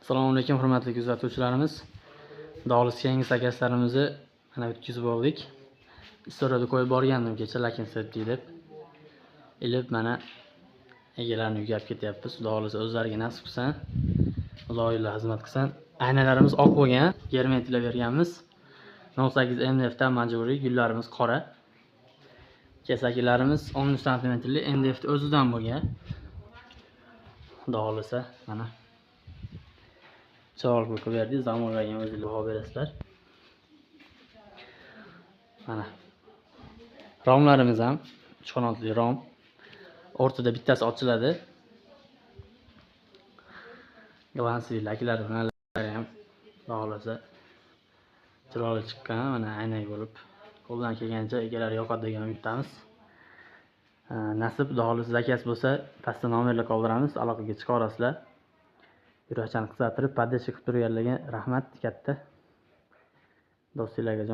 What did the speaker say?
Assalomu alaykum hurmatli kuzatuvchilarimiz. Dog'lis yangi zakazlarimizni mana o'tkazib oldik. Istorada qo'yib borgandim kecha, lekin setdik deb. Ilib mana egalarni uyga olib ketyapmiz. Dog'lis o'zlariga nasib qilsa, Xudoylar xizmat qilsin. Aynalarimiz oq bo'lgan, germetiylab berganmiz. 18 MDF dan majburiy, gullarimiz qora. Kesakilarimiz 13 cm MDF o'zidan bo'lgan. Dog'lisa mana Çağal ko'rib berdik, zamonaviy o'zingizga baho berasizlar. Mana romlarimiz ham 3 qanotli rom. O'rtada bittasi ochiladi. Glansli laklari bilan ham xohlasa chiroyli chiqqan, mana aynak bo'lib qo'ldan kelgancha egalar yoqadi degan umiddamiz. Nasib Dog'lis zakaz bo'lsa, pastda nomerlar qoldiramiz, aloqaga chiqa olasizlar. Yurakchani qisqartirib, poddesh qilib turganlarga rahmat katta. Do'stlarga